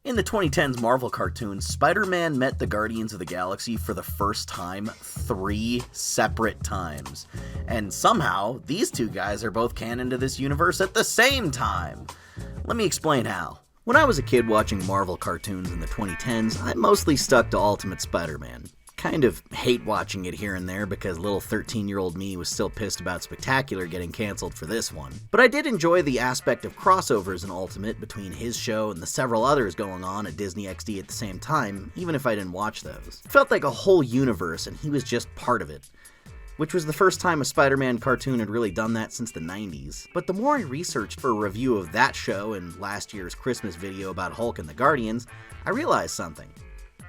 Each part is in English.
In the 2010s Marvel cartoon, Spider-Man met the Guardians of the Galaxy for the first time 3 separate times. And somehow, these two guys are both canon to this universe at the same time. Let me explain how. When I was a kid watching Marvel cartoons in the 2010s, I mostly stuck to Ultimate Spider-Man. Kind of hate watching it here and there because little 13-year-old me was still pissed about Spectacular getting canceled for this one. But I did enjoy the aspect of crossovers in Ultimate between his show and the several others going on at Disney XD at the same time, even if I didn't watch those. It felt like a whole universe and he was just part of it. Which was the first time a Spider-Man cartoon had really done that since the 90s. But the more I researched for a review of that show and last year's Christmas video about Hulk and the Guardians, I realized something.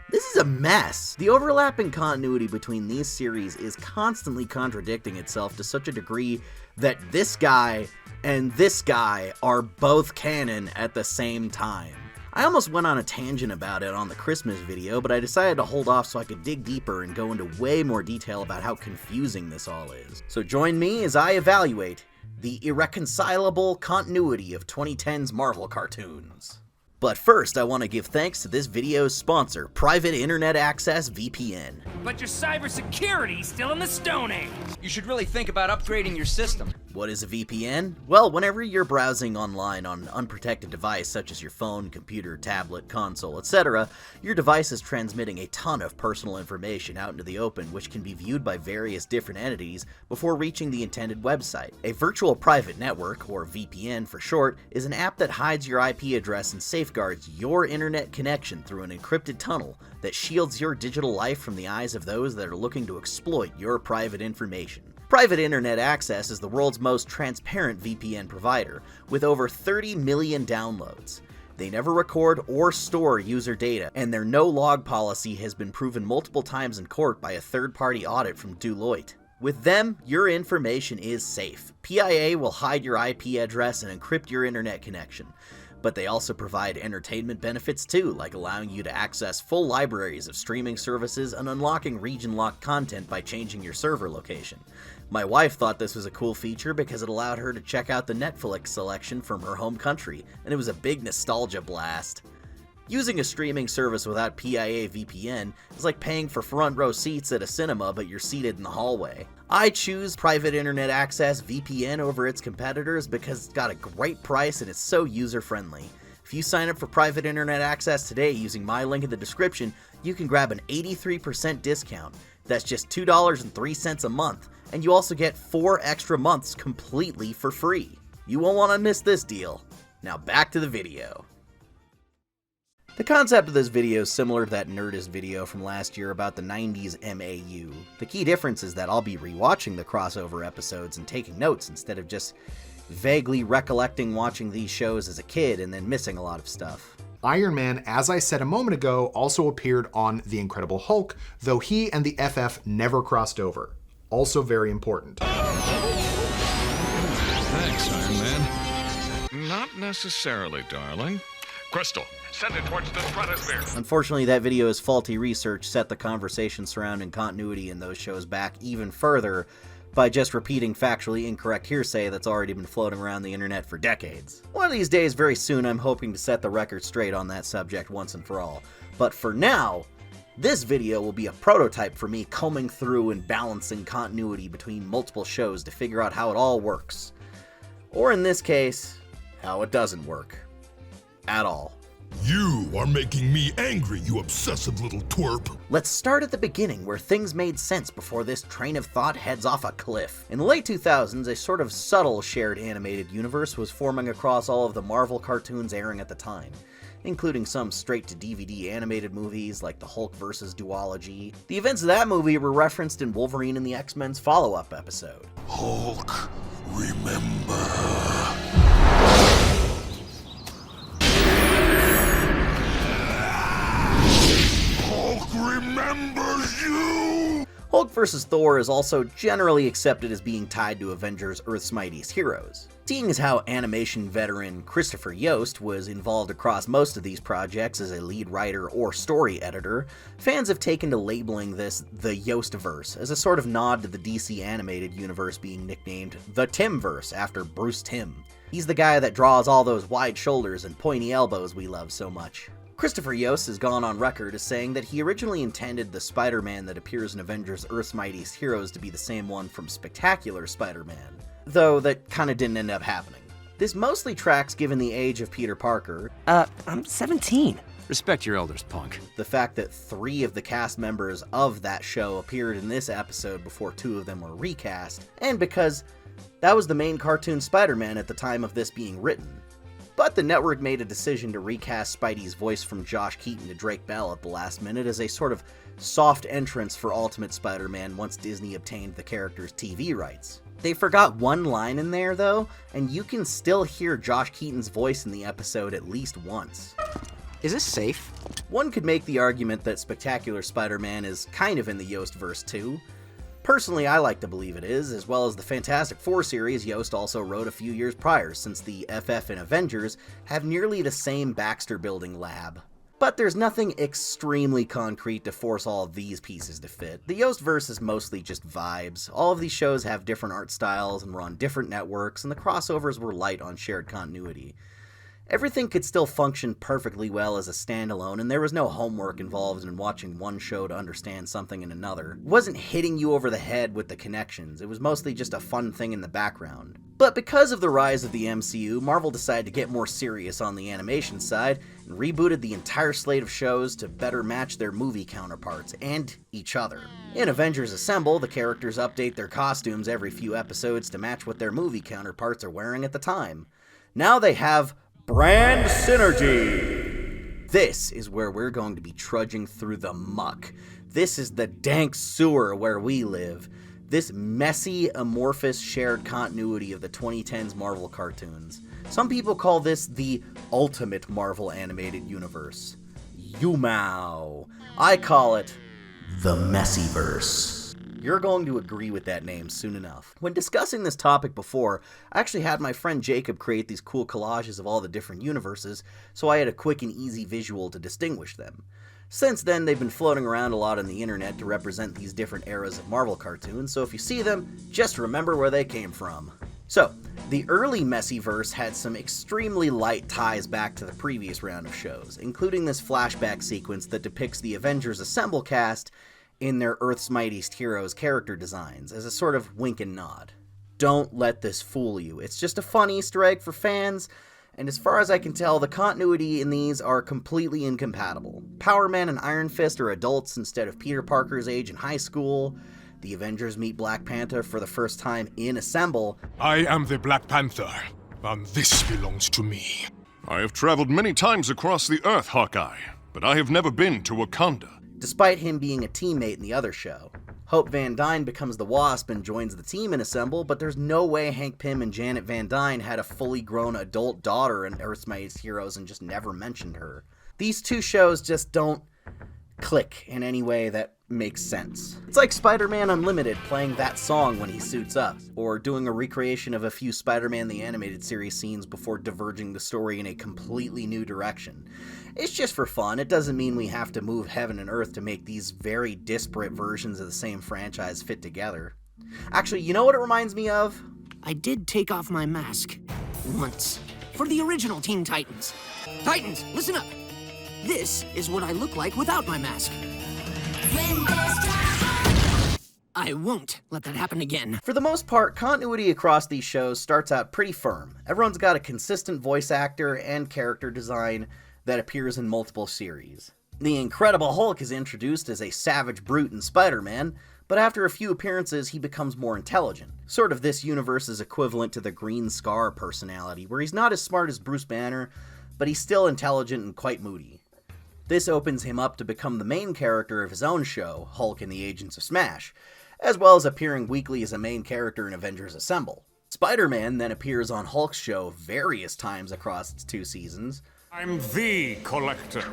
This is a mess! The overlapping continuity between these series is constantly contradicting itself to such a degree that this guy and this guy are both canon at the same time. I almost went on a tangent about it on the Christmas video, but I decided to hold off so I could dig deeper and go into way more detail about how confusing this all is. So join me as I evaluate the irreconcilable continuity of 2010's Marvel cartoons. But first, I want to give thanks to this video's sponsor, Private Internet Access VPN. But your cybersecurity's still in the Stone Age. You should really think about upgrading your system. What is a VPN? Well, whenever you're browsing online on an unprotected device such as your phone, computer, tablet, console, etc., your device is transmitting a ton of personal information out into the open which can be viewed by various different entities before reaching the intended website. A virtual private network, or VPN for short, is an app that hides your IP address and safeguards your internet connection through an encrypted tunnel that shields your digital life from the eyes of those that are looking to exploit your private information. Private Internet Access is the world's most transparent VPN provider, with over 30 million downloads. They never record or store user data, and their no-log policy has been proven multiple times in court by a third-party audit from Deloitte. With them, your information is safe. PIA will hide your IP address and encrypt your internet connection. But they also provide entertainment benefits too, like allowing you to access full libraries of streaming services and unlocking region-locked content by changing your server location. My wife thought this was a cool feature because it allowed her to check out the Netflix selection from her home country, and it was a big nostalgia blast. Using a streaming service without PIA VPN is like paying for front row seats at a cinema but you're seated in the hallway. I choose Private Internet Access VPN over its competitors because it's got a great price and it's so user-friendly. If you sign up for Private Internet Access today using my link in the description, you can grab an 83% discount. That's just $2.03 a month, and you also get 4 extra months completely for free. You won't want to miss this deal. Now back to the video. The concept of this video is similar to that Nerdist video from last year about the 90s MAU. The key difference is that I'll be rewatching the crossover episodes and taking notes instead of just vaguely recollecting watching these shows as a kid and then missing a lot of stuff. Iron Man, as I said a moment ago, also appeared on The Incredible Hulk, though he and the FF never crossed over. Also very important. Thanks, Iron Man. Not necessarily, darling. Crystal, send it towards the stratosphere. Unfortunately, that video's faulty research set the conversation surrounding continuity in those shows back even further by just repeating factually incorrect hearsay that's already been floating around the internet for decades. One of these days, very soon, I'm hoping to set the record straight on that subject once and for all. But for now, this video will be a prototype for me combing through and balancing continuity between multiple shows to figure out how it all works. Or in this case, how it doesn't work. At all. You are making me angry, you obsessive little twerp. Let's start at the beginning, where things made sense before this train of thought heads off a cliff. In the late 2000s, a sort of subtle shared animated universe was forming across all of the Marvel cartoons airing at the time, including some straight-to-DVD animated movies like the Hulk vs. Duology. The events of that movie were referenced in Wolverine and the X-Men's follow-up episode. Hulk, remember. Remembers you! Hulk vs. Thor is also generally accepted as being tied to Avengers' Earth's Mightiest Heroes. Seeing as how animation veteran Christopher Yost was involved across most of these projects as a lead writer or story editor, fans have taken to labeling this the Yostverse as a sort of nod to the DC animated universe being nicknamed the Timverse after Bruce Timm. He's the guy that draws all those wide shoulders and pointy elbows we love so much. Christopher Yost has gone on record as saying that he originally intended the Spider-Man that appears in Avengers Earth's Mightiest Heroes to be the same one from Spectacular Spider-Man, though that kinda didn't end up happening. This mostly tracks given the age of Peter Parker, I'm 17. Respect your elders, punk. the fact that 3 of the cast members of that show appeared in this episode before 2 of them were recast, and because that was the main cartoon Spider-Man at the time of this being written. But the network made a decision to recast Spidey's voice from Josh Keaton to Drake Bell at the last minute as a sort of soft entrance for Ultimate Spider-Man once Disney obtained the character's TV rights. They forgot one line in there, though, and you can still hear Josh Keaton's voice in the episode at least once. Is this safe? One could make the argument that Spectacular Spider-Man is kind of in the Yost-verse too. Personally, I like to believe it is, as well as the Fantastic Four series Yost also wrote a few years prior, since the FF and Avengers have nearly the same Baxter-building lab. But there's nothing extremely concrete to force all of these pieces to fit. The Yost-verse is mostly just vibes. All of these shows have different art styles and were on different networks, and the crossovers were light on shared continuity. Everything could still function perfectly well as a standalone, and there was no homework involved in watching one show to understand something in another. It wasn't hitting you over the head with the connections, it was mostly just a fun thing in the background. But because of the rise of the MCU, Marvel decided to get more serious on the animation side, and rebooted the entire slate of shows to better match their movie counterparts, and each other. In Avengers Assemble, the characters update their costumes every few episodes to match what their movie counterparts are wearing at the time. Now they have brand synergy! This is where we're going to be trudging through the muck. This is the dank sewer where we live. This messy, amorphous shared continuity of the 2010s Marvel cartoons. Some people call this the ultimate Marvel animated universe. Yumao. I call it the Messyverse. You're going to agree with that name soon enough. When discussing this topic before, I actually had my friend Jacob create these cool collages of all the different universes, so I had a quick and easy visual to distinguish them. Since then, they've been floating around a lot on the internet to represent these different eras of Marvel cartoons, so if you see them, just remember where they came from. So, the early Messyverse had some extremely light ties back to the previous round of shows, including this flashback sequence that depicts the Avengers Assemble cast in their Earth's Mightiest Heroes character designs, as a sort of wink and nod. Don't let this fool you. It's just a fun Easter egg for fans, and as far as I can tell, the continuity in these are completely incompatible. Power Man and Iron Fist are adults instead of Peter Parker's age in high school. The Avengers meet Black Panther for the first time in Assemble. I am the Black Panther, and this belongs to me. I have traveled many times across the Earth, Hawkeye, but I have never been to Wakanda. Despite him being a teammate in the other show. Hope Van Dyne becomes the Wasp and joins the team in Assemble, but there's no way Hank Pym and Janet Van Dyne had a fully grown adult daughter in Earth's Mightiest Heroes and just never mentioned her. These two shows just don't click in any way that makes sense. It's like Spider-Man Unlimited playing that song when he suits up, or doing a recreation of a few Spider-Man the Animated Series scenes before diverging the story in a completely new direction. It's just for fun. It doesn't mean we have to move heaven and earth to make these very disparate versions of the same franchise fit together. Actually, you know what it reminds me of? I did take off my mask. Once. For the original Teen Titans. Titans, listen up! This is what I look like without my mask. I won't let that happen again. For the most part, continuity across these shows starts out pretty firm. Everyone's got a consistent voice actor and character design that appears in multiple series. The Incredible Hulk is introduced as a savage brute in Spider-Man, but after a few appearances he becomes more intelligent. Sort of this universe's equivalent to the Green Scar personality, where he's not as smart as Bruce Banner, but he's still intelligent and quite moody. This opens him up to become the main character of his own show, Hulk and the Agents of Smash, as well as appearing weekly as a main character in Avengers Assemble. Spider-Man then appears on Hulk's show various times across its 2 seasons. I'm the Collector.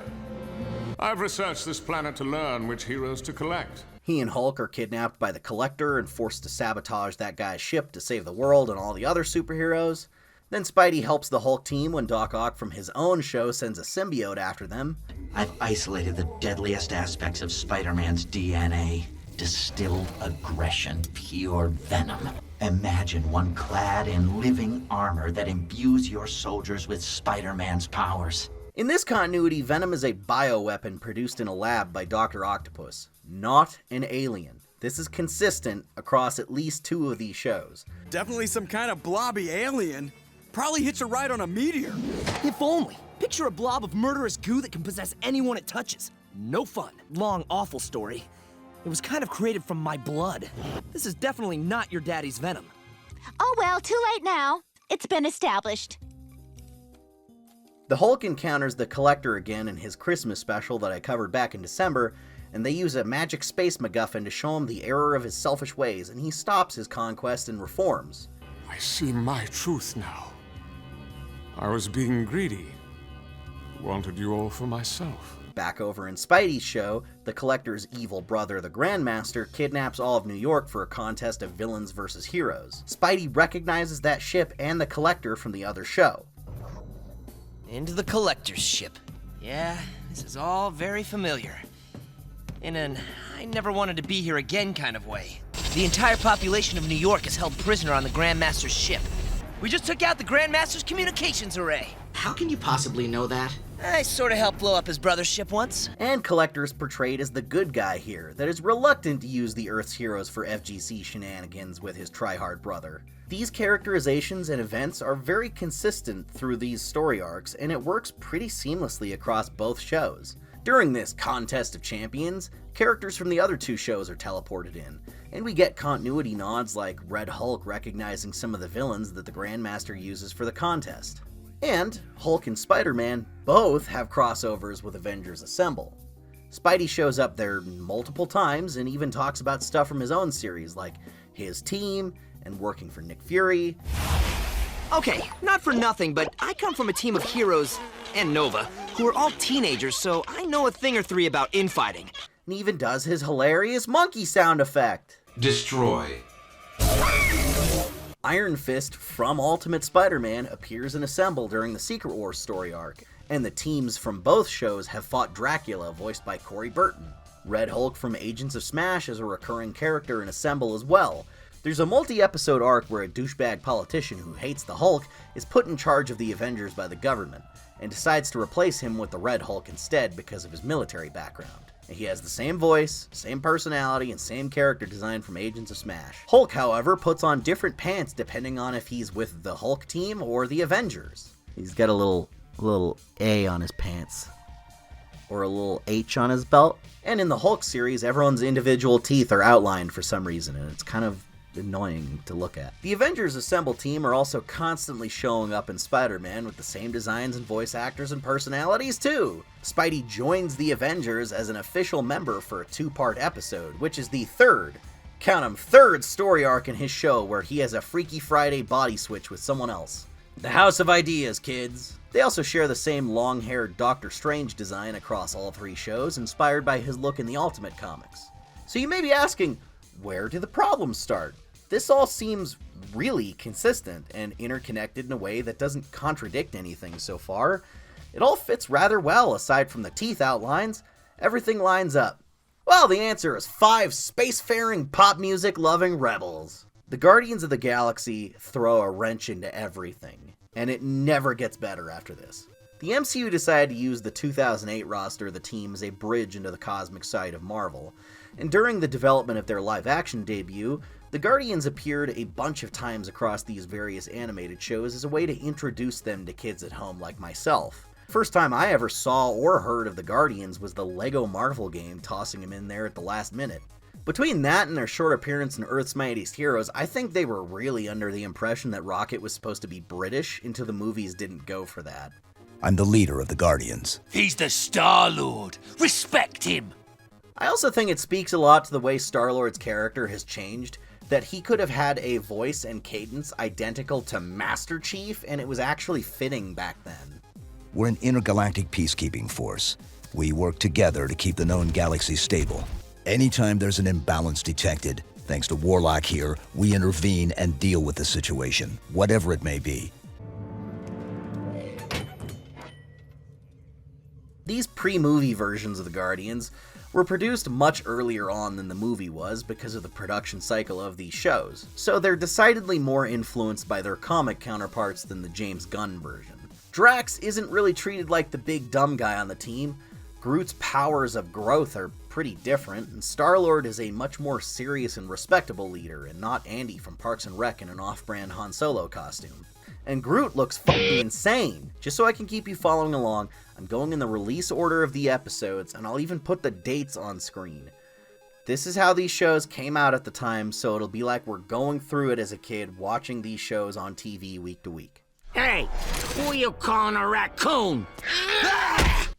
I've researched this planet to learn which heroes to collect. He and Hulk are kidnapped by the Collector and forced to sabotage that guy's ship to save the world and all the other superheroes. Then Spidey helps the Hulk team when Doc Ock from his own show sends a symbiote after them. I've isolated the deadliest aspects of Spider-Man's DNA. Distilled aggression, pure venom. Imagine one clad in living armor that imbues your soldiers with Spider-Man's powers. In this continuity, Venom is a bioweapon produced in a lab by Dr. Octopus, not an alien. This is consistent across at least 2 of these shows. Definitely some kind of blobby alien. Probably hitched a ride on a meteor. If only. Picture a blob of murderous goo that can possess anyone it touches. No fun. Long, awful story. It was kind of created from my blood. This is definitely not your daddy's Venom. Oh well, too late now. It's been established. The Hulk encounters the Collector again in his Christmas special that I covered back in December, and they use a magic space MacGuffin to show him the error of his selfish ways, and he stops his conquest and reforms. I see my truth now. I was being greedy. Wanted you all for myself. Back over in Spidey's show, the Collector's evil brother, the Grandmaster, kidnaps all of New York for a contest of villains versus heroes. Spidey recognizes that ship and the Collector from the other show. Into the Collector's ship. Yeah, this is all very familiar. In an I never wanted to be here again kind of way. The entire population of New York is held prisoner on the Grandmaster's ship. We just took out the Grandmaster's communications array. How can you possibly know that? I sort of helped blow up his brother's ship once. And Collector is portrayed as the good guy here, that is reluctant to use the Earth's heroes for FGC shenanigans with his try-hard brother. These characterizations and events are very consistent through these story arcs, and it works pretty seamlessly across both shows. During this Contest of Champions, characters from the other 2 shows are teleported in, and we get continuity nods like Red Hulk recognizing some of the villains that the Grandmaster uses for the contest. And Hulk and Spider-Man both have crossovers with Avengers Assemble. Spidey shows up there multiple times and even talks about stuff from his own series, like his team and working for Nick Fury. Okay, not for nothing, but I come from a team of heroes, and Nova, who are all teenagers, so I know a thing or 3 about infighting. And even does his hilarious monkey sound effect. Destroy. Iron Fist from Ultimate Spider-Man appears in Assemble during the Secret Wars story arc, and the teams from both shows have fought Dracula, voiced by Corey Burton. Red Hulk from Agents of Smash is a recurring character in Assemble as well. There's a multi-episode arc where a douchebag politician who hates the Hulk is put in charge of the Avengers by the government, and decides to replace him with the Red Hulk instead because of his military background. He has the same voice, same personality, and same character design from Agents of Smash. Hulk, however, puts on different pants depending on if he's with the Hulk team or the Avengers. He's got a little A on his pants. Or a little H on his belt. And in the Hulk series, everyone's individual teeth are outlined for some reason, and it's kind of annoying to look at. The Avengers Assemble team are also constantly showing up in Spider-Man with the same designs and voice actors and personalities too. Spidey joins the Avengers as an official member for a 2-part episode, which is the third story arc in his show where he has a Freaky Friday body switch with someone else. The House of Ideas, kids! They also share the same long-haired Doctor Strange design across all 3 shows, inspired by his look in the Ultimate comics. So you may be asking, where do the problems start? This all seems really consistent and interconnected in a way that doesn't contradict anything so far. It all fits rather well aside from the teeth outlines. Everything lines up. Well, the answer is 5 spacefaring, pop music loving rebels. The Guardians of the Galaxy throw a wrench into everything, and it never gets better after this. The MCU decided to use the 2008 roster of the team as a bridge into the cosmic side of Marvel, and during the development of their live-action debut, the Guardians appeared a bunch of times across these various animated shows as a way to introduce them to kids at home like myself. First time I ever saw or heard of the Guardians was the Lego Marvel game, tossing them in there at the last minute. Between that and their short appearance in Earth's Mightiest Heroes, I think they were really under the impression that Rocket was supposed to be British until the movies didn't go for that. I'm the leader of the Guardians. He's the Star-Lord. Respect him. I also think it speaks a lot to the way Star-Lord's character has changed, that he could have had a voice and cadence identical to Master Chief, and it was actually fitting back then. We're an intergalactic peacekeeping force. We work together to keep the known galaxy stable. Anytime there's an imbalance detected, thanks to Warlock here, we intervene and deal with the situation, whatever it may be. These pre-movie versions of the Guardians were produced much earlier on than the movie was because of the production cycle of these shows, so they're decidedly more influenced by their comic counterparts than the James Gunn version. Drax isn't really treated like the big dumb guy on the team. Groot's powers of growth are pretty different, and Star-Lord is a much more serious and respectable leader, and not Andy from Parks and Rec in an off-brand Han Solo costume. And Groot looks fucking insane. Just so I can keep you following along, I'm going in the release order of the episodes, and I'll even put the dates on screen. This is how these shows came out at the time, so it'll be like we're going through it as a kid watching these shows on TV week to week. Hey, who you calling a raccoon?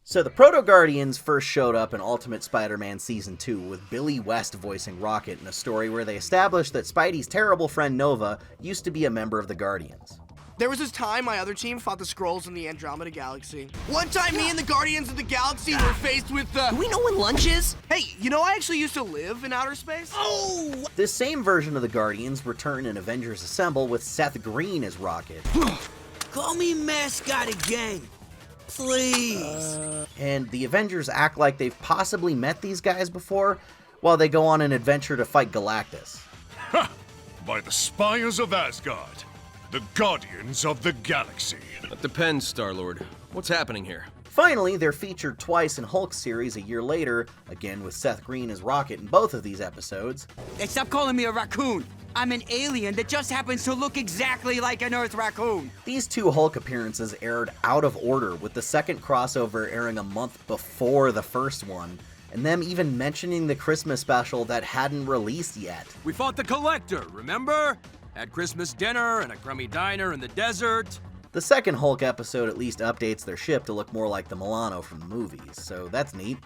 So the Proto-Guardians first showed up in Ultimate Spider-Man Season 2 with Billy West voicing Rocket in a story where they established that Spidey's terrible friend Nova used to be a member of the Guardians. There was this time my other team fought the Skrulls in the Andromeda Galaxy. One time me and the Guardians of the Galaxy were faced with the... Do we know when lunch is? Hey, you know I actually used to live in outer space? Oh! This same version of the Guardians return in Avengers Assemble with Seth Green as Rocket. Call me mascot again, please. And the Avengers act like they've possibly met these guys before, while they go on an adventure to fight Galactus. Ha! By the spires of Asgard, the Guardians of the Galaxy. That depends, Star-Lord. What's happening here? Finally, they're featured twice in Hulk series a year later, again with Seth Green as Rocket in both of these episodes. Hey, stop calling me a raccoon. I'm an alien that just happens to look exactly like an Earth raccoon. These two Hulk appearances aired out of order, with the second crossover airing a month before the first one, and them even mentioning the Christmas special that hadn't released yet. We fought the Collector, remember? Had Christmas dinner and a crummy diner in the desert. The second Hulk episode at least updates their ship to look more like the Milano from the movies, so that's neat.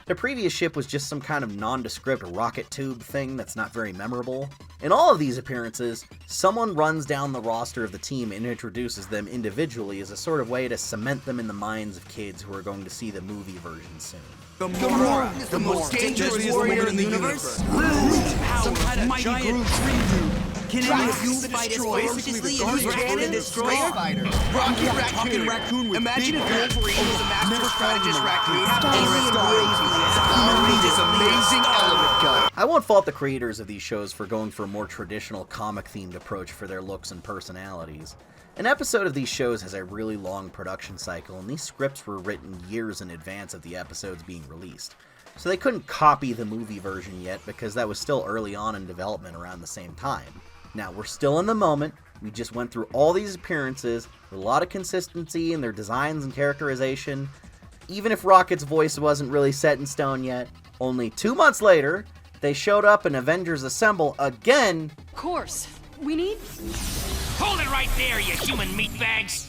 Their previous ship was just some kind of nondescript rocket tube thing that's not very memorable. In all of these appearances, someone runs down the roster of the team and introduces them individually as a sort of way to cement them in the minds of kids who are going to see the movie version soon. Gamora is the most dangerous warrior in the universe. Some kind of giant tree dude. Can any of you fight as ferociously as you can in Destroyer? Rocky Raccoon with Imagine Wolverine was a master strategist raccoon. This amazing element gun. I won't fault the creators of these shows for going for a more traditional comic-themed approach for their looks and personalities. An episode of these shows has a really long production cycle, and these scripts were written years in advance of the episodes being released. So they couldn't copy the movie version yet because that was still early on in development around the same time. Now, we're still in the moment. We just went through all these appearances with a lot of consistency in their designs and characterization. Even if Rocket's voice wasn't really set in stone yet, only 2 months later, they showed up in Avengers Assemble again. Of course. We need... Hold it right there, you human meatbags!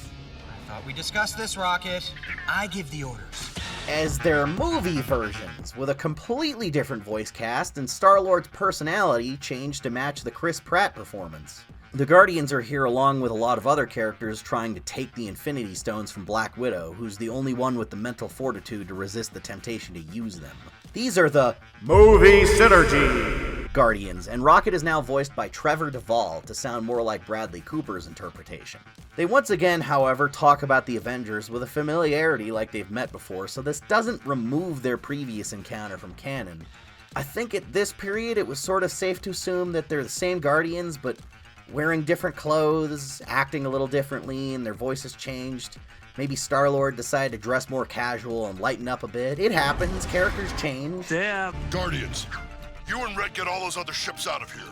I thought we discussed this, Rocket. I give the orders. As their movie versions, with a completely different voice cast and Star-Lord's personality changed to match the Chris Pratt performance. The Guardians are here along with a lot of other characters trying to take the Infinity Stones from Black Widow, who's the only one with the mental fortitude to resist the temptation to use them. These are the Movie Synergy Guardians, and Rocket is now voiced by Trevor Duvall to sound more like Bradley Cooper's interpretation. They once again, however, talk about the Avengers with a familiarity like they've met before, so this doesn't remove their previous encounter from canon. I think at this period it was sort of safe to assume that they're the same Guardians, but wearing different clothes, acting a little differently, and their voices changed. Maybe Star-Lord decided to dress more casual and lighten up a bit. It happens, characters change. Damn. Guardians, you and Red get all those other ships out of here.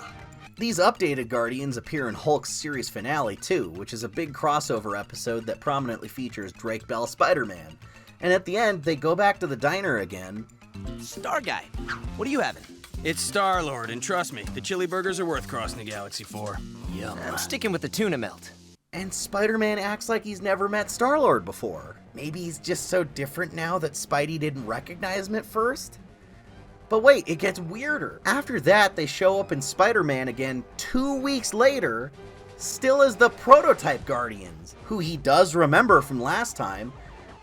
These updated Guardians appear in Hulk's series finale too, which is a big crossover episode that prominently features Drake Bell Spider-Man. And at the end, they go back to the diner again. Star Guy, what are you having? It's Star-Lord, and trust me, the chili burgers are worth crossing the galaxy for. Yum. I'm sticking with the tuna melt. And Spider-Man acts like he's never met Star-Lord before. Maybe he's just so different now that Spidey didn't recognize him at first? But wait, it gets weirder. After that, they show up in Spider-Man again 2 weeks later, still as the prototype Guardians, who he does remember from last time,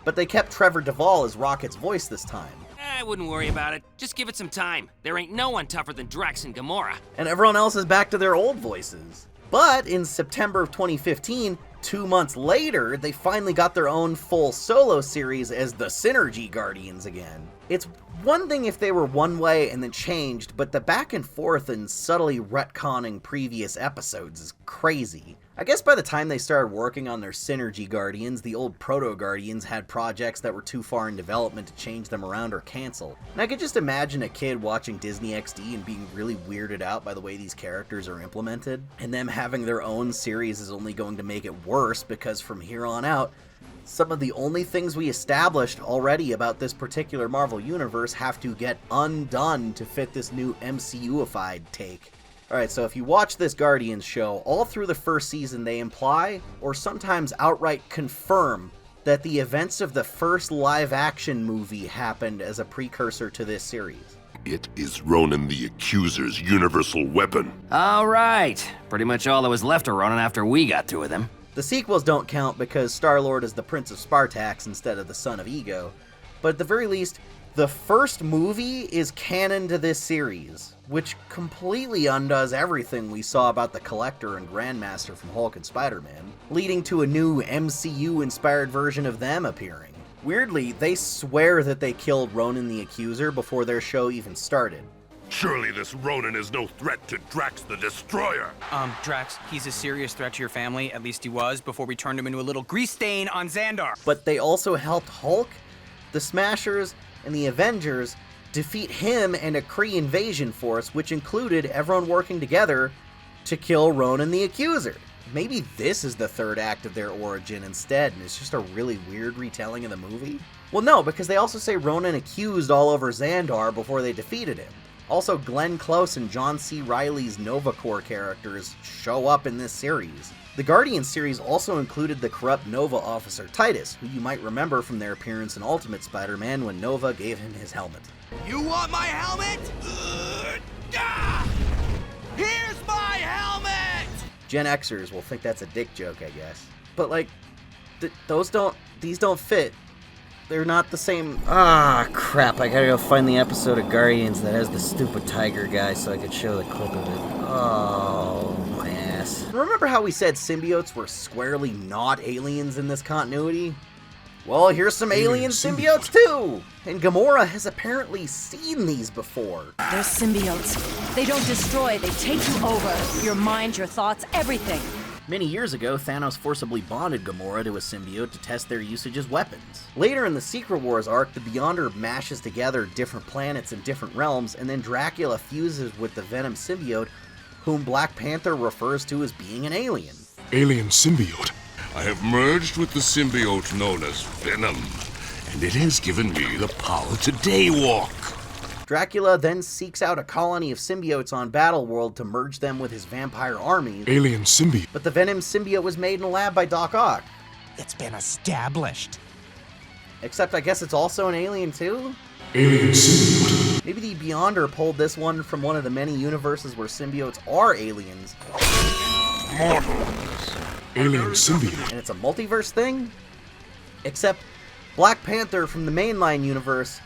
but they kept Trevor Duvall as Rocket's voice this time. I wouldn't worry about it. Just give it some time. There ain't no one tougher than Drax and Gamora. And everyone else is back to their old voices. But in September of 2015, 2 months later, they finally got their own full solo series as the Synergy Guardians again. It's one thing if they were one way and then changed, but the back and forth and subtly retconning previous episodes is crazy. I guess by the time they started working on their Synergy Guardians, the old Proto-Guardians had projects that were too far in development to change them around or cancel. And I could just imagine a kid watching Disney XD and being really weirded out by the way these characters are implemented, and them having their own series is only going to make it worse, because from here on out, some of the only things we established already about this particular Marvel Universe have to get undone to fit this new MCU-ified take. Alright, so if you watch this Guardians show, all through the first season they imply, or sometimes outright confirm, that the events of the first live-action movie happened as a precursor to this series. It is Ronan the Accuser's universal weapon. All right. Pretty much all that was left of Ronan after we got through with him. The sequels don't count because Star-Lord is the Prince of Spartax instead of the Son of Ego, but at the very least, the first movie is canon to this series, which completely undoes everything we saw about the Collector and Grandmaster from Hulk and Spider-Man, leading to a new MCU-inspired version of them appearing. Weirdly, they swear that they killed Ronan the Accuser before their show even started. Surely this Ronan is no threat to Drax the Destroyer. Drax, he's a serious threat to your family, at least he was, before we turned him into a little grease stain on Xandar. But they also helped Hulk, the Smashers, and the Avengers defeat him and a Kree invasion force, which included everyone working together to kill Ronan the Accuser. Maybe this is the third act of their origin instead, and it's just a really weird retelling of the movie? Well, no, because they also say Ronan accused all over Xandar before they defeated him. Also, Glenn Close and John C. Reilly's Nova Corps characters show up in this series. The Guardians series also included the corrupt Nova officer Titus, who you might remember from their appearance in Ultimate Spider-Man when Nova gave him his helmet. You want my helmet? Here's my helmet! Gen Xers will think that's a dick joke, I guess. But like, these don't fit. They're not the same. Ah, crap, I gotta go find the episode of Guardians that has the stupid tiger guy so I could show the clip of it. Oh, my ass. Remember how we said symbiotes were squarely not aliens in this continuity? Well, here's some alien symbiotes too! And Gamora has apparently seen these before. They're symbiotes. They don't destroy, they take you over. Your mind, your thoughts, everything. Many years ago, Thanos forcibly bonded Gamora to a symbiote to test their usage as weapons. Later in the Secret Wars arc, the Beyonder mashes together different planets and different realms, and then Dracula fuses with the Venom symbiote, whom Black Panther refers to as being an alien. Alien symbiote. I have merged with the symbiote known as Venom, and it has given me the power to daywalk. Dracula then seeks out a colony of symbiotes on Battleworld to merge them with his vampire army. Alien symbiote. But the Venom symbiote was made in a lab by Doc Ock. It's been established. Except I guess it's also an alien too? Alien symbiote. Maybe the Beyonder pulled this one from one of the many universes where symbiotes are aliens. Mortals. Alien symbiote. And it's a multiverse thing? Except Black Panther from the mainline universe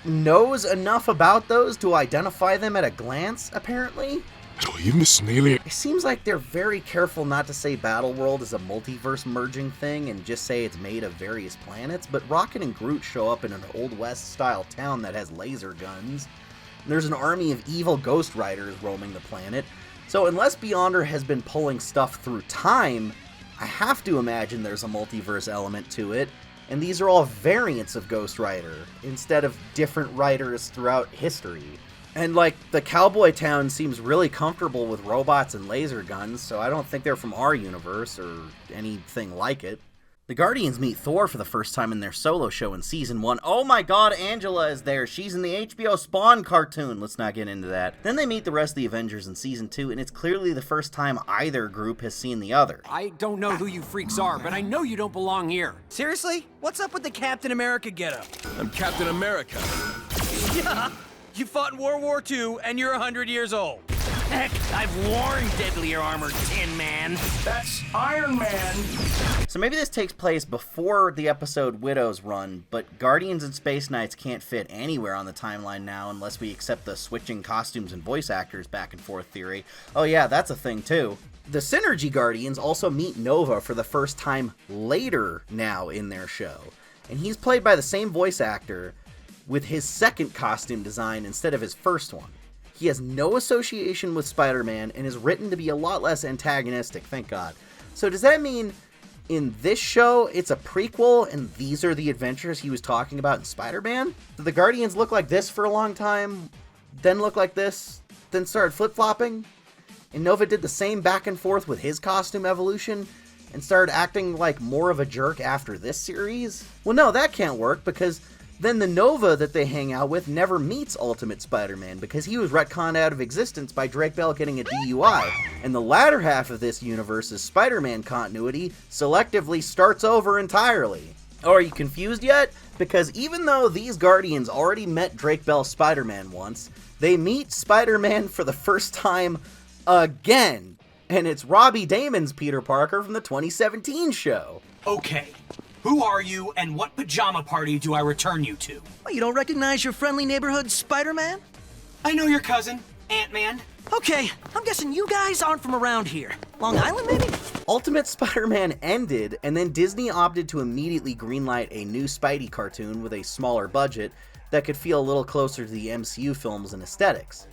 knows enough about those to identify them at a glance, apparently? It seems like they're very careful not to say Battleworld is a multiverse merging thing and just say it's made of various planets, but Rocket and Groot show up in an Old West style town that has laser guns. And there's an army of evil Ghost Riders roaming the planet, so unless Beyonder has been pulling stuff through time, I have to imagine there's a multiverse element to it. And these are all variants of Ghost Rider, instead of different writers throughout history. And like, the cowboy town seems really comfortable with robots and laser guns, so I don't think they're from our universe, or anything like it. The Guardians meet Thor for the first time in their solo show in Season 1. Oh my god, Angela is there! She's in the HBO Spawn cartoon! Let's not get into that. Then they meet the rest of the Avengers in Season 2, and it's clearly the first time either group has seen the other. I don't know who you freaks are, but I know you don't belong here. Seriously? What's up with the Captain America getup? I'm Captain America. Yeah! You fought in World War II, and you're 100 years old. Heck, I've worn deadlier armor, Tin Man. That's Iron Man. So maybe this takes place before the episode Widow's Run, but Guardians and Space Knights can't fit anywhere on the timeline now unless we accept the switching costumes and voice actors back and forth theory. Oh yeah, that's a thing too. The Synergy Guardians also meet Nova for the first time later now in their show, and he's played by the same voice actor with his second costume design instead of his first one. He has no association with Spider-Man and is written to be a lot less antagonistic, thank God. So does that mean in this show it's a prequel and these are the adventures he was talking about in Spider-Man? Did the Guardians look like this for a long time, then look like this, then started flip-flopping? And Nova did the same back and forth with his costume evolution and started acting like more of a jerk after this series? Well, no, that can't work, because then the Nova that they hang out with never meets Ultimate Spider-Man, because he was retconned out of existence by Drake Bell getting a DUI. And the latter half of this universe's Spider-Man continuity selectively starts over entirely. Oh, are you confused yet? Because even though these Guardians already met Drake Bell's Spider-Man once, they meet Spider-Man for the first time again. And it's Robbie Damon's Peter Parker from the 2017 show. Okay. Who are you, and what pajama party do I return you to? Well, you don't recognize your friendly neighborhood Spider-Man? I know your cousin, Ant-Man. Okay, I'm guessing you guys aren't from around here. Long Island, maybe? Ultimate Spider-Man ended, and then Disney opted to immediately greenlight a new Spidey cartoon with a smaller budget that could feel a little closer to the MCU films and aesthetics.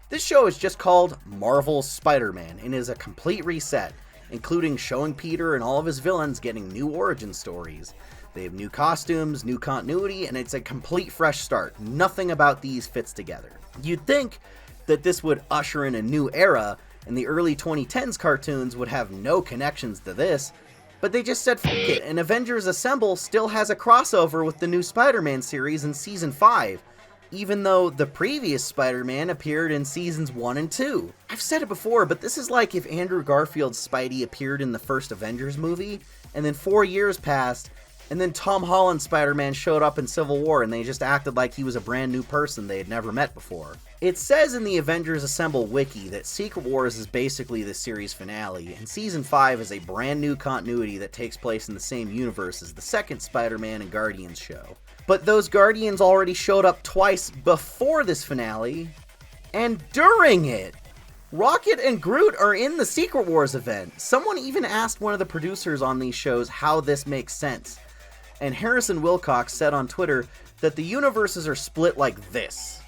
This show is just called Marvel's Spider-Man and is a complete reset, including showing Peter and all of his villains getting new origin stories. They have new costumes, new continuity, and it's a complete fresh start. Nothing about these fits together. You'd think that this would usher in a new era, and the early 2010s cartoons would have no connections to this, but they just said fuck it, and Avengers Assemble still has a crossover with the new Spider-Man series in Season 5, even though the previous Spider-Man appeared in Seasons 1 and 2. I've said it before, but this is like if Andrew Garfield's Spidey appeared in the first Avengers movie, and then 4 years passed, and then Tom Holland's Spider-Man showed up in Civil War and they just acted like he was a brand new person they had never met before. It says in the Avengers Assemble wiki that Secret Wars is basically the series finale, and Season 5 is a brand new continuity that takes place in the same universe as the second Spider-Man and Guardians show. But those Guardians already showed up twice before this finale, and during it. Rocket and Groot are in the Secret Wars event. Someone even asked one of the producers on these shows how this makes sense. And Harrison Wilcox said on Twitter that the universes are split like this.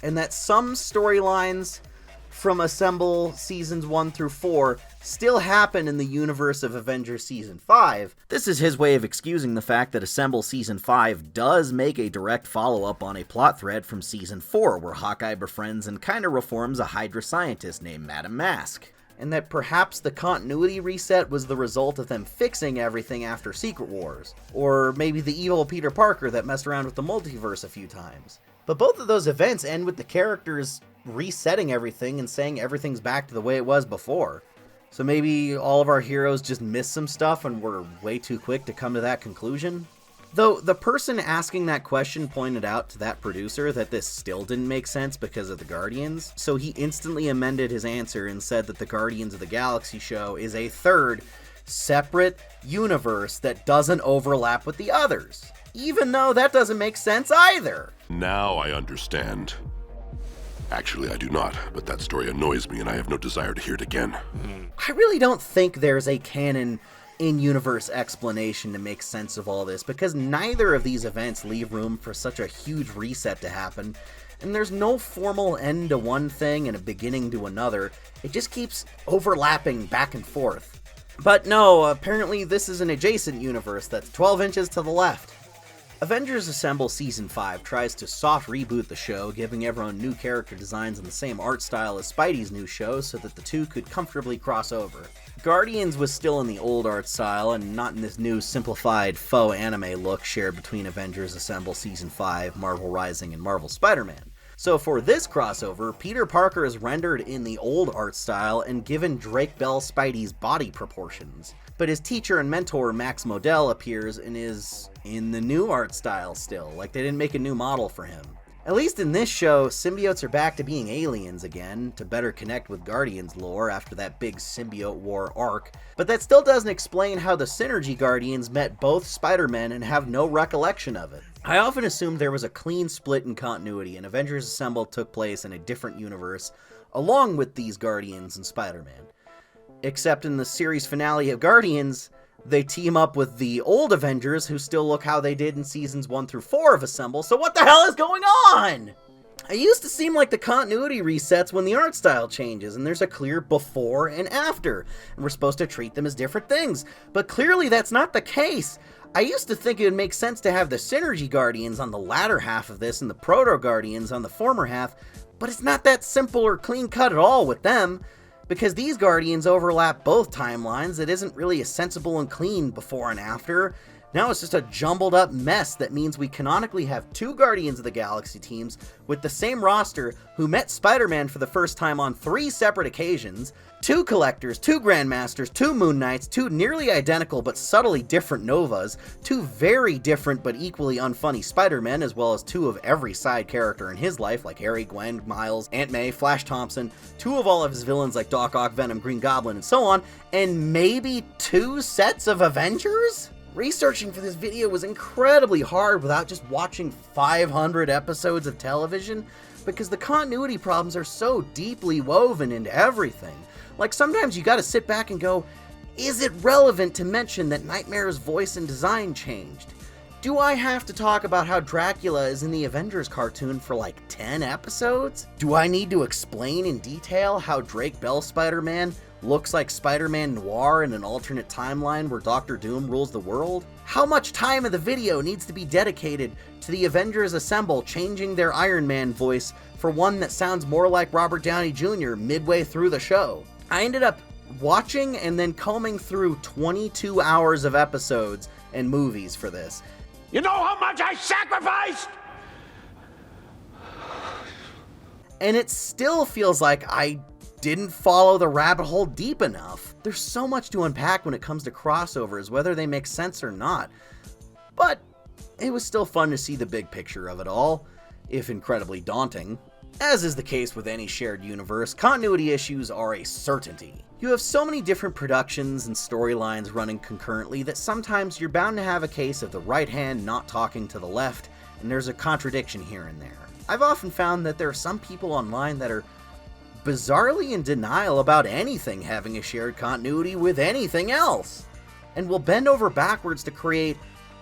And that some storylines from Assemble Seasons 1 through 4 still happen in the universe of Avengers Season 5. This is his way of excusing the fact that Assemble Season 5 does make a direct follow-up on a plot thread from Season 4, where Hawkeye befriends and kinda reforms a Hydra scientist named Madame Mask. And that perhaps the continuity reset was the result of them fixing everything after Secret Wars. Or maybe the evil Peter Parker that messed around with the multiverse a few times. But both of those events end with the characters resetting everything and saying everything's back to the way it was before. So maybe all of our heroes just missed some stuff and were way too quick to come to that conclusion? Though the person asking that question pointed out to that producer that this still didn't make sense because of the Guardians, so he instantly amended his answer and said that the Guardians of the Galaxy show is a third, separate universe that doesn't overlap with the others. Even though that doesn't make sense either. Now I understand. Actually, I do not, but that story annoys me and I have no desire to hear it again. I really don't think there's a canon in-universe explanation to make sense of all this, because neither of these events leave room for such a huge reset to happen, and there's no formal end to one thing and a beginning to another. It just keeps overlapping back and forth. But no, apparently this is an adjacent universe that's 12 inches to the left. Avengers Assemble Season 5 tries to soft reboot the show, giving everyone new character designs in the same art style as Spidey's new show so that the two could comfortably cross over. Guardians was still in the old art style and not in this new simplified faux anime look shared between Avengers Assemble Season 5, Marvel Rising, and Marvel Spider-Man. So for this crossover, Peter Parker is rendered in the old art style and given Drake Bell Spidey's body proportions. But his teacher and mentor, Max Modell, appears and is in the new art style still, like they didn't make a new model for him. At least in this show, symbiotes are back to being aliens again, to better connect with Guardians lore after that big symbiote war arc, but that still doesn't explain how the Synergy Guardians met both Spider-Men and have no recollection of it. I often assumed there was a clean split in continuity, and Avengers Assemble took place in a different universe, along with these Guardians and Spider-Man. Except in the series finale of Guardians, they team up with the old Avengers who still look how they did in Seasons 1 through 4 of Assemble, so what the hell is going on? It used to seem like the continuity resets when the art style changes, and there's a clear before and after, and we're supposed to treat them as different things. But clearly that's not the case. I used to think it would make sense to have the Synergy Guardians on the latter half of this and the Proto Guardians on the former half, but it's not that simple or clean cut at all with them, because these Guardians overlap both timelines. It isn't really a sensible and clean before and after. Now it's just a jumbled up mess that means we canonically have two Guardians of the Galaxy teams with the same roster who met Spider-Man for the first time on 3 separate occasions, 2 Collectors, 2 Grandmasters, 2 Moon Knights, 2 nearly identical but subtly different Novas, 2 very different but equally unfunny Spider-Men, as well as 2 of every side character in his life like Harry, Gwen, Miles, Aunt May, Flash Thompson, 2 of all of his villains like Doc Ock, Venom, Green Goblin, and so on, and maybe 2 sets of Avengers? Researching for this video was incredibly hard without just watching 500 episodes of television, because the continuity problems are so deeply woven into everything. Like, sometimes you gotta sit back and go, is it relevant to mention that Nightmare's voice and design changed? Do I have to talk about how Dracula is in the Avengers cartoon for like 10 episodes? Do I need to explain in detail how Drake Bell's Spider-Man looks like Spider-Man Noir in an alternate timeline where Doctor Doom rules the world? How much time of the video needs to be dedicated to the Avengers Assemble changing their Iron Man voice for one that sounds more like Robert Downey Jr. midway through the show? I ended up watching and then combing through 22 hours of episodes and movies for this. You know how much I sacrificed? And it still feels like I didn't follow the rabbit hole deep enough. There's so much to unpack when it comes to crossovers, whether they make sense or not. But it was still fun to see the big picture of it all, if incredibly daunting. As is the case with any shared universe, continuity issues are a certainty. You have so many different productions and storylines running concurrently that sometimes you're bound to have a case of the right hand not talking to the left, and there's a contradiction here and there. I've often found that there are some people online that are bizarrely in denial about anything having a shared continuity with anything else, and will bend over backwards to create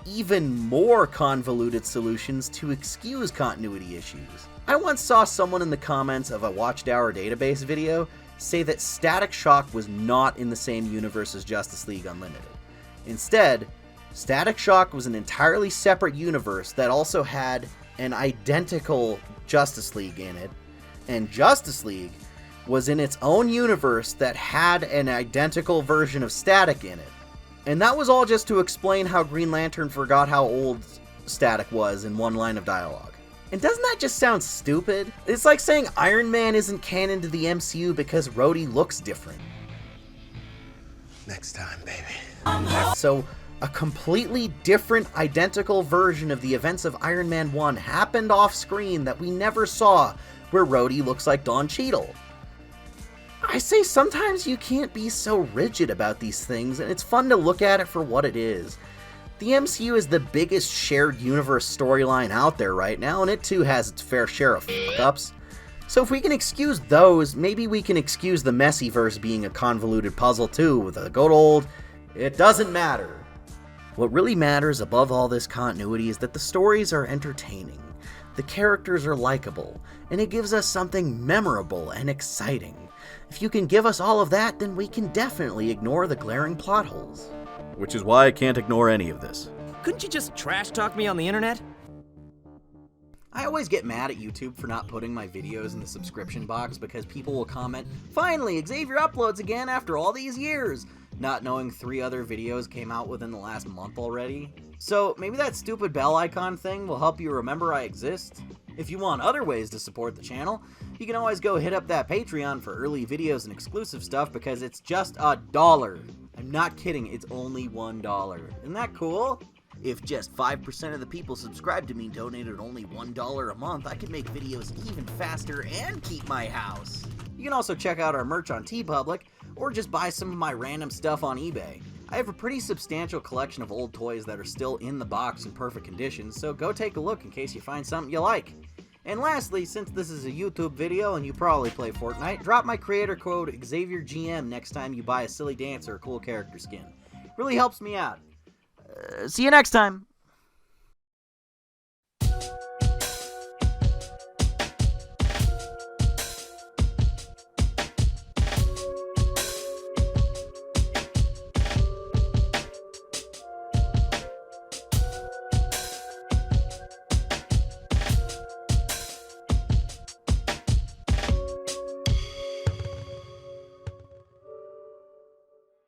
even more convoluted solutions to excuse continuity issues. I once saw someone in the comments of a Watchtower Database video say that Static Shock was not in the same universe as Justice League Unlimited. Instead, Static Shock was an entirely separate universe that also had an identical Justice League in it, and Justice League was in its own universe that had an identical version of Static in it. And that was all just to explain how Green Lantern forgot how old Static was in one line of dialogue. And doesn't that just sound stupid? It's like saying Iron Man isn't canon to the MCU because Rhodey looks different. Next time, baby. So, a completely different, identical version of the events of Iron Man 1 happened off-screen that we never saw, where Rhodey looks like Don Cheadle. I say sometimes you can't be so rigid about these things, and it's fun to look at it for what it is. The MCU is the biggest shared universe storyline out there right now, and it too has its fair share of fuck-ups. So if we can excuse those, maybe we can excuse the Messyverse being a convoluted puzzle too, with a good old, it doesn't matter. What really matters above all this continuity is that the stories are entertaining, the characters are likable, and it gives us something memorable and exciting. If you can give us all of that, then we can definitely ignore the glaring plot holes. Which is why I can't ignore any of this. Couldn't you just trash talk me on the internet? I always get mad at YouTube for not putting my videos in the subscription box because people will comment, "Finally, Xavier uploads again after all these years," not knowing 3 other videos came out within the last month already. So maybe that stupid bell icon thing will help you remember I exist. If you want other ways to support the channel, you can always go hit up that Patreon for early videos and exclusive stuff because it's just $1. I'm not kidding, it's only $1. Isn't that cool? If just 5% of the people subscribed to me donated only $1 a month, I could make videos even faster and keep my house. You can also check out our merch on TeePublic, or just buy some of my random stuff on eBay. I have a pretty substantial collection of old toys that are still in the box in perfect condition, so go take a look in case you find something you like. And lastly, since this is a YouTube video and you probably play Fortnite, drop my creator code XavierGM next time you buy a silly dance or a cool character skin. Really helps me out. See you next time!